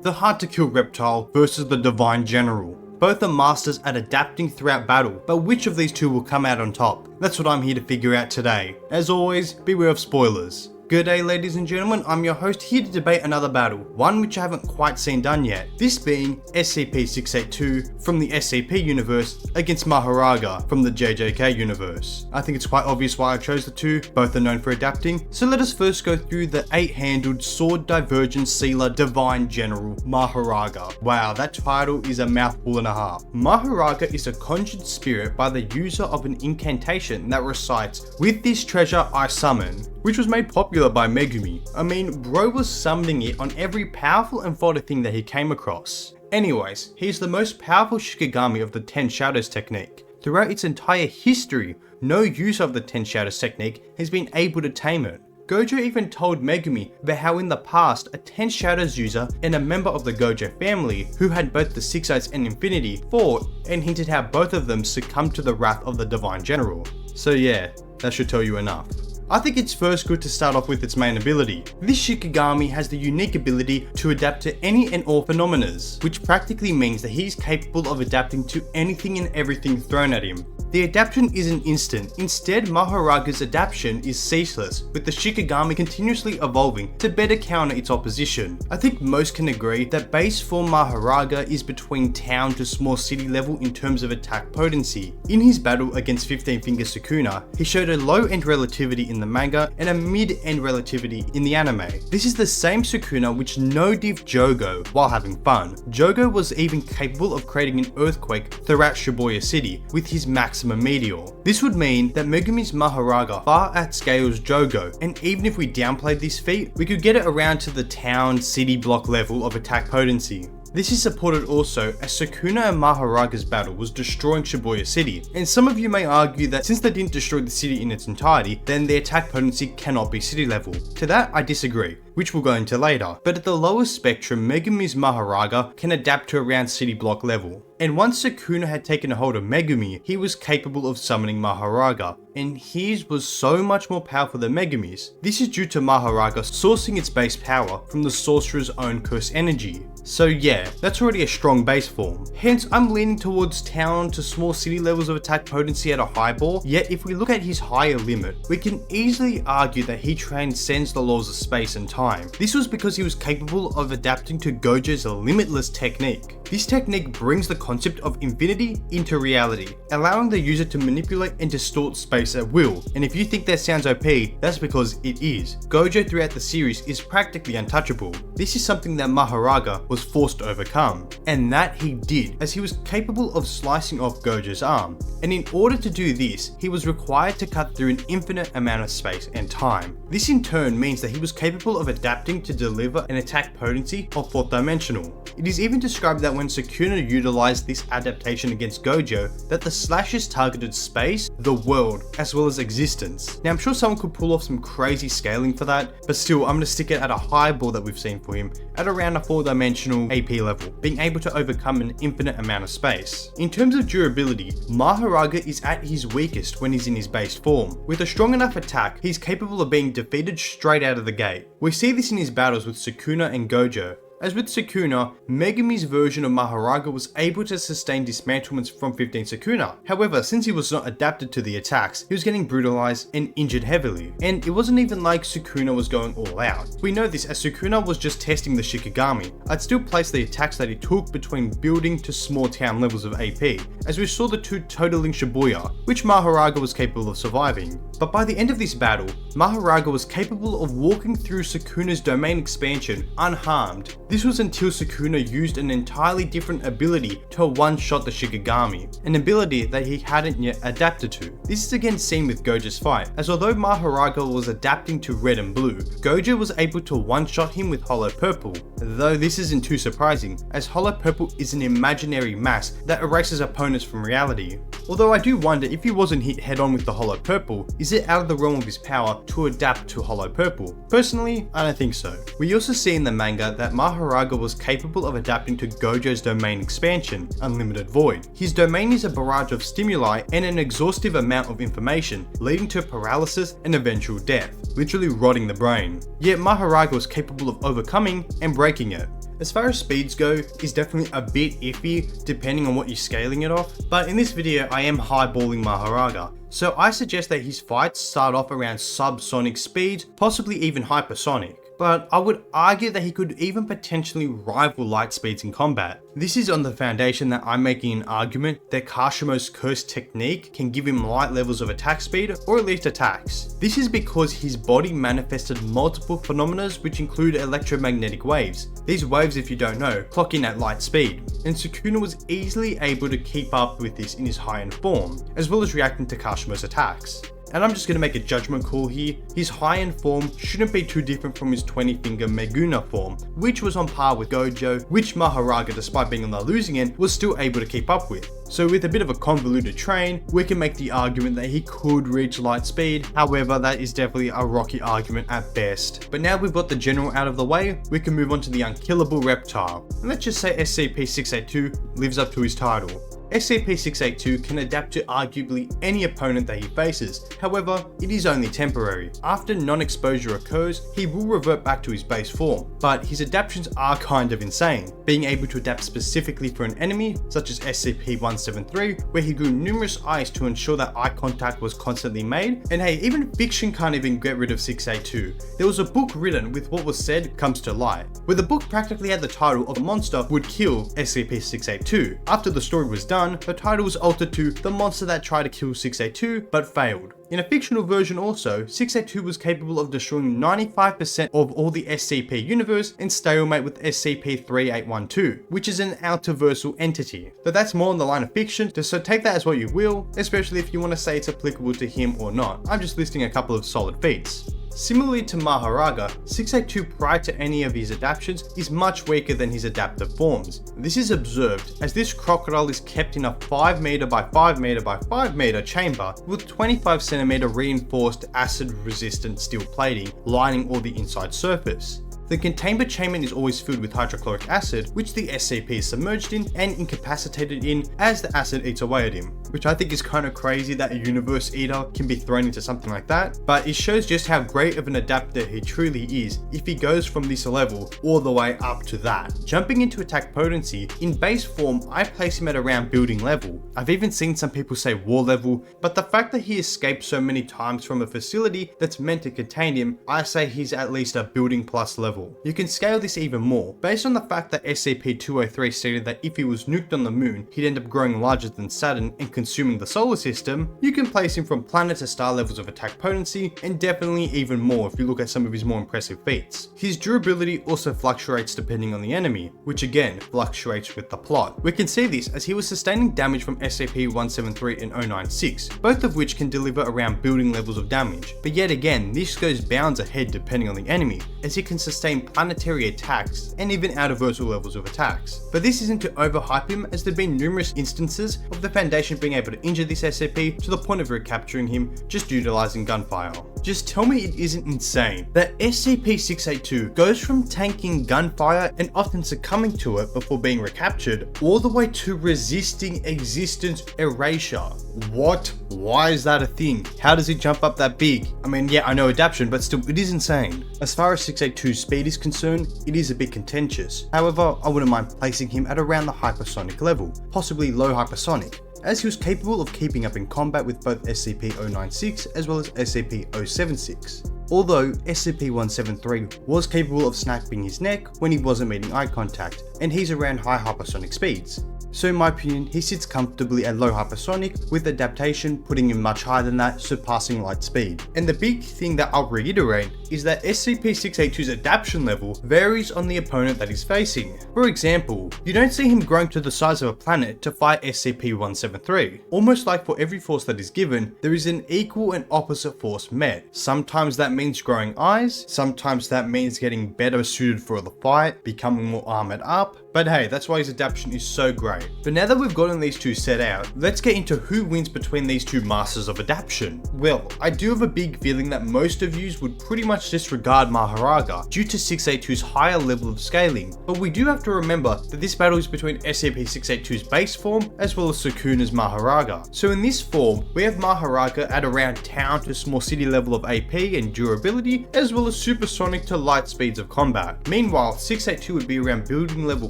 The hard-to-kill reptile versus the divine general. Both are masters at adapting throughout battle, but which of these two will come out on top? That's what I'm here to figure out today. As always, beware of spoilers. Good day ladies and gentlemen, I'm your host here to debate another battle, one which I haven't quite seen done yet. This being SCP-682 from the SCP universe against Mahoraga from the JJK universe. I think it's quite obvious why I chose the two, both are known for adapting, so let us first go through the 8-handled sword divergent sealer divine general Mahoraga. Wow, that title is a mouthful and a half. Mahoraga is a conjured spirit by the user of an incantation that recites, "With this treasure I summon," which was made popular by Megumi. I mean, bro was summoning it on every powerful and fodder thing that he came across. Anyways, he's the most powerful Shikigami of the 10 Shadows technique. Throughout its entire history, no user of the 10 Shadows technique has been able to tame it. Gojo even told Megumi about how in the past, a 10 Shadows user and a member of the Gojo family, who had both the Six Eyes and Infinity, fought and hinted how both of them succumbed to the wrath of the Divine General. So yeah, that should tell you enough. I think it's first good to start off with its main ability. This Shikigami has the unique ability to adapt to any and all phenomena, which practically means that he's capable of adapting to anything and everything thrown at him. The adaptation isn't instant, instead Mahoraga's adaptation is ceaseless, with the Shikigami continuously evolving to better counter its opposition. I think most can agree that base form Mahoraga is between town to small city level in terms of attack potency. In his battle against 15 Finger Sukuna, he showed a low end relativity in the manga and a mid end relativity in the anime. This is the same Sukuna which no-div Jogo while having fun. Jogo was even capable of creating an earthquake throughout Shibuya City with his maximum meteor. This would mean that Megumi's Mahoraga far outscales Jogo, and even if we downplayed this feat, we could get it around to the town city block level of attack potency. This is supported also as Sukuna and Mahoraga's battle was destroying Shibuya City, and some of you may argue that since they didn't destroy the city in its entirety, then the attack potency cannot be city level. To that I disagree, which we'll go into later, but at the lowest spectrum, Megumi's Mahoraga can adapt to around city block level. And once Sukuna had taken a hold of Megumi, he was capable of summoning Mahoraga, and his was so much more powerful than Megumi's. This is due to Mahoraga sourcing its base power from the sorcerer's own curse energy. So yeah, that's already a strong base form. Hence, I'm leaning towards town to small city levels of attack potency at a high ball, yet if we look at his higher limit, we can easily argue that he transcends the laws of space and time. This was because he was capable of adapting to Gojo's limitless technique. This technique brings the concept of infinity into reality, allowing the user to manipulate and distort space at will. And if you think that sounds OP, that's because it is. Gojo throughout the series is practically untouchable. This is something that Mahoraga was forced to overcome, and that he did, as he was capable of slicing off Gojo's arm. And in order to do this, he was required to cut through an infinite amount of space and time. This in turn means that he was capable of adapting to deliver an attack potency of 4th dimensional. It is even described that when Sukuna utilized this adaptation against Gojo, that the slashes targeted space, the world, as well as existence. Now I'm sure someone could pull off some crazy scaling for that, but still I'm going to stick it at a high ball that we've seen for him, at around a 4-dimensional AP level, being able to overcome an infinite amount of space. In terms of durability, Mahoraga is at his weakest when he's in his base form. With a strong enough attack, he's capable of being defeated straight out of the gate. We see this in his battles with Sukuna and Gojo. As with Sukuna, Megumi's version of Mahoraga was able to sustain dismantlements from 15 Sukuna. However, since he was not adapted to the attacks, he was getting brutalized and injured heavily. And it wasn't even like Sukuna was going all out. We know this as Sukuna was just testing the Shikigami. I'd still place the attacks that he took between building to small town levels of AP, as we saw the two totaling Shibuya, which Mahoraga was capable of surviving. But by the end of this battle, Mahoraga was capable of walking through Sukuna's domain expansion unharmed. This was until Sukuna used an entirely different ability to one-shot the Shikigami, an ability that he hadn't yet adapted to. This is again seen with Gojo's fight, as although Mahoraga was adapting to red and blue, Gojo was able to one-shot him with hollow purple, though this isn't too surprising, as hollow purple is an imaginary mass that erases opponents from reality. Although I do wonder if he wasn't hit head-on with the hollow purple, is it out of the realm of his power to adapt to hollow purple? Personally, I don't think so. We also see in the manga that Mahoraga was capable of adapting to Gojo's domain expansion, Unlimited Void. His domain is a barrage of stimuli and an exhaustive amount of information, leading to paralysis and eventual death, literally rotting the brain. Yet Mahoraga was capable of overcoming and breaking it. As far as speeds go, he's definitely a bit iffy depending on what you're scaling it off, but in this video I am highballing Mahoraga. So I suggest that his fights start off around subsonic speeds, possibly even hypersonic. But I would argue that he could even potentially rival light speeds in combat. This is on the foundation that I'm making an argument that Kashimo's curse technique can give him light levels of attack speed, or at least attacks. This is because his body manifested multiple phenomena which include electromagnetic waves. These waves, if you don't know, clock in at light speed, and Sukuna was easily able to keep up with this in his high-end form, as well as reacting to Kashimo's attacks. And I'm just going to make a judgment call here. His high-end form shouldn't be too different from his 20-finger Meguna form, which was on par with Gojo, which Mahoraga, despite being on the losing end, was still able to keep up with. So with a bit of a convoluted train, we can make the argument that he could reach light speed. However, that is definitely a rocky argument at best. But now we've got the general out of the way, we can move on to the unkillable reptile. And let's just say SCP-682 lives up to his title. SCP-682 can adapt to arguably any opponent that he faces, however, it is only temporary. After non-exposure occurs, he will revert back to his base form, but his adaptations are kind of insane, being able to adapt specifically for an enemy, such as SCP-173, where he grew numerous eyes to ensure that eye contact was constantly made, and hey, even fiction can't even get rid of 682. There was a book written with what was said comes to light, where the book practically had the title of a monster would kill SCP-682. After the story was done, the title was altered to The Monster That Tried to Kill 682 but Failed. In a fictional version also, 682 was capable of destroying 95% of all the SCP universe and stalemate with SCP-3812, which is an outerversal entity. But that's more on the line of fiction, so take that as what you will, especially if you want to say it's applicable to him or not. I'm just listing a couple of solid feats. Similarly to Mahoraga, 682 prior to any of his adaptations is much weaker than his adaptive forms. This is observed as this crocodile is kept in a 5 meter by 5 meter by 5 meter chamber with 25 centimeter reinforced acid resistant steel plating lining all the inside surface. The containment chamber is always filled with hydrochloric acid, which the SCP is submerged in and incapacitated in as the acid eats away at him, which I think is kind of crazy that a universe eater can be thrown into something like that, but it shows just how great of an adapter he truly is if he goes from this level all the way up to that. Jumping into attack potency, in base form I place him at around building level. I've even seen some people say war level, but the fact that he escaped so many times from a facility that's meant to contain him, I say he's at least a building plus level. You can scale this even more, based on the fact that SCP-203 stated that if he was nuked on the moon, he'd end up growing larger than Saturn and consuming the solar system. You can place him from planet to star levels of attack potency, and definitely even more if you look at some of his more impressive feats. His durability also fluctuates depending on the enemy, which again fluctuates with the plot. We can see this as he was sustaining damage from SCP-173 and 096, both of which can deliver around building levels of damage, but yet again this goes bounds ahead depending on the enemy, as he can sustain planetary attacks and even outerversal levels of attacks. But this isn't to overhype him, as there have been numerous instances of the Foundation being able to injure this SCP to the point of recapturing him just utilizing gunfire. Just tell me it isn't insane that SCP-682 goes from tanking gunfire and often succumbing to it before being recaptured, all the way to resisting existence erasure. What? Why is that a thing? How does it jump up that big? I mean, yeah, I know adaptation, but still, it is insane. As far as 682's speed is concerned, it is a bit contentious. However, I wouldn't mind placing him at around the hypersonic level, possibly low hypersonic, as he was capable of keeping up in combat with both SCP-096 as well as SCP-076. Although SCP-173 was capable of snapping his neck when he wasn't meeting eye contact, and he's around high hypersonic speeds. So in my opinion, he sits comfortably at low hypersonic, with adaptation putting him much higher than that, surpassing light speed. And the big thing that I'll reiterate is that SCP-682's adaptation level varies on the opponent that he's facing. For example, you don't see him growing to the size of a planet to fight SCP-173. Almost like for every force that is given, there is an equal and opposite force met. Sometimes that means growing eyes, sometimes that means getting better suited for the fight, becoming more armored up, but hey, that's why his adaptation is so great. Alright, but now that we've gotten these two set out, let's get into who wins between these two masters of adaptation. Well, I do have a big feeling that most of yous would pretty much disregard Mahoraga due to 682's higher level of scaling, but we do have to remember that this battle is between SCP-682's base form as well as Sukuna's Mahoraga. So in this form, we have Mahoraga at around town to small city level of AP and durability, as well as supersonic to light speeds of combat. Meanwhile, 682 would be around building level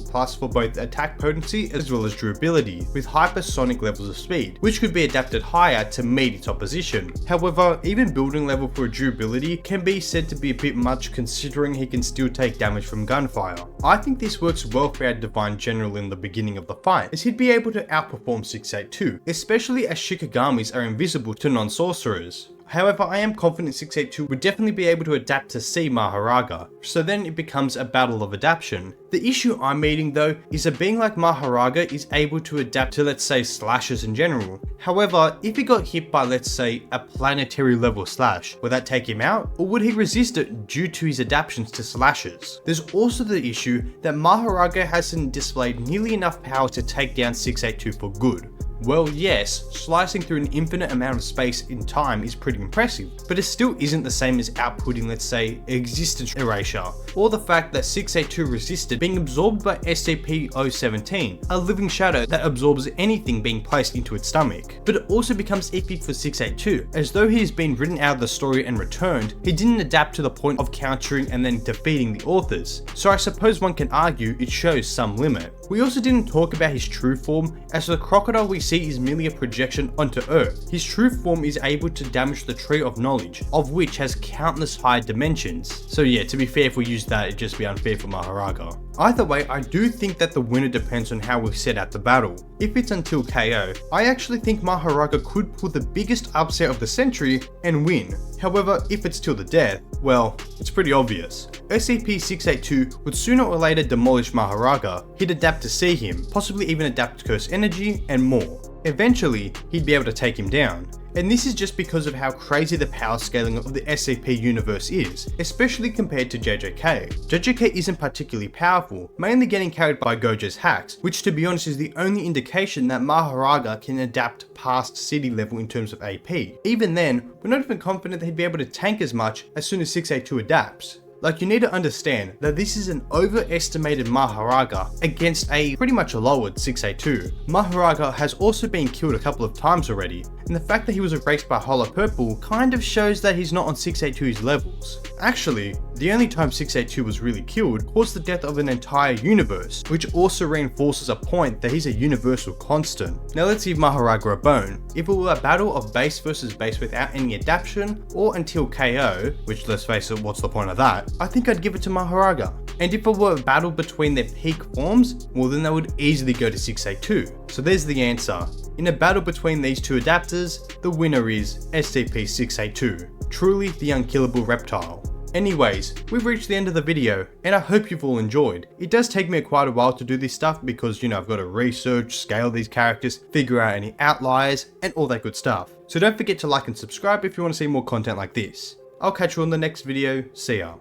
plus for both attack potency as well as durability, with hypersonic levels of speed, which could be adapted higher to meet its opposition. However, even building level for durability can be said to be a bit much considering he can still take damage from gunfire. I think this works well for our Divine General in the beginning of the fight, as he'd be able to outperform 682, especially as Shikagamis are invisible to non-sorcerers. However, I am confident 682 would definitely be able to adapt to see Mahoraga, so then it becomes a battle of adaptation. The issue I'm meeting though is that being like Mahoraga is able to adapt to, let's say, slashes in general. However, if he got hit by, let's say, a planetary level slash, would that take him out, or would he resist it due to his adaptations to slashes? There's also the issue that Mahoraga hasn't displayed nearly enough power to take down 682 for good. Well, yes, slicing through an infinite amount of space in time is pretty impressive, but it still isn't the same as outputting, let's say, existence erasure, or the fact that 682 resisted being absorbed by SCP-017, a living shadow that absorbs anything being placed into its stomach. But it also becomes iffy for 682, as though he has been written out of the story and returned, he didn't adapt to the point of countering and then defeating the authors, so I suppose one can argue it shows some limit. We also didn't talk about his true form, as the crocodile we see is merely a projection onto Earth. His true form is able to damage the Tree of Knowledge, of which has countless higher dimensions. So yeah, to be fair, if we use that, it'd just be unfair for Mahoraga. Either way, I do think that the winner depends on how we set out the battle. If it's until KO, I actually think Mahoraga could pull the biggest upset of the century and win. However, if it's till the death, well, it's pretty obvious. SCP-682 would sooner or later demolish Mahoraga, he'd adapt to see him, possibly even adapt Curse Energy, and more. Eventually, he'd be able to take him down. And this is just because of how crazy the power scaling of the SCP universe is, especially compared to JJK. JJK isn't particularly powerful, mainly getting carried by Gojo's hacks, which to be honest is the only indication that Mahoraga can adapt past city level in terms of AP. Even then, we're not even confident that he'd be able to tank as much as soon as 682 adapts. Like, you need to understand that this is an overestimated Mahoraga against a pretty much lowered 682. Mahoraga has also been killed a couple of times already, and the fact that he was erased by Hollow Purple kind of shows that he's not on 682's levels. Actually, the only time 682 was really killed caused the death of an entire universe, which also reinforces a point that he's a universal constant. Now let's give Mahoraga a bone. If it were a battle of base versus base without any adaptation, or until KO, which let's face it, what's the point of that? I think I'd give it to Mahoraga. And if it were a battle between their peak forms, well then they would easily go to 682. So there's the answer. In a battle between these two adapters, the winner is SCP-682. Truly the unkillable reptile. Anyways, we've reached the end of the video, and I hope you've all enjoyed. It does take me quite a while to do this stuff because, I've got to research, scale these characters, figure out any outliers, and all that good stuff. So don't forget to like and subscribe if you want to see more content like this. I'll catch you on the next video. See ya.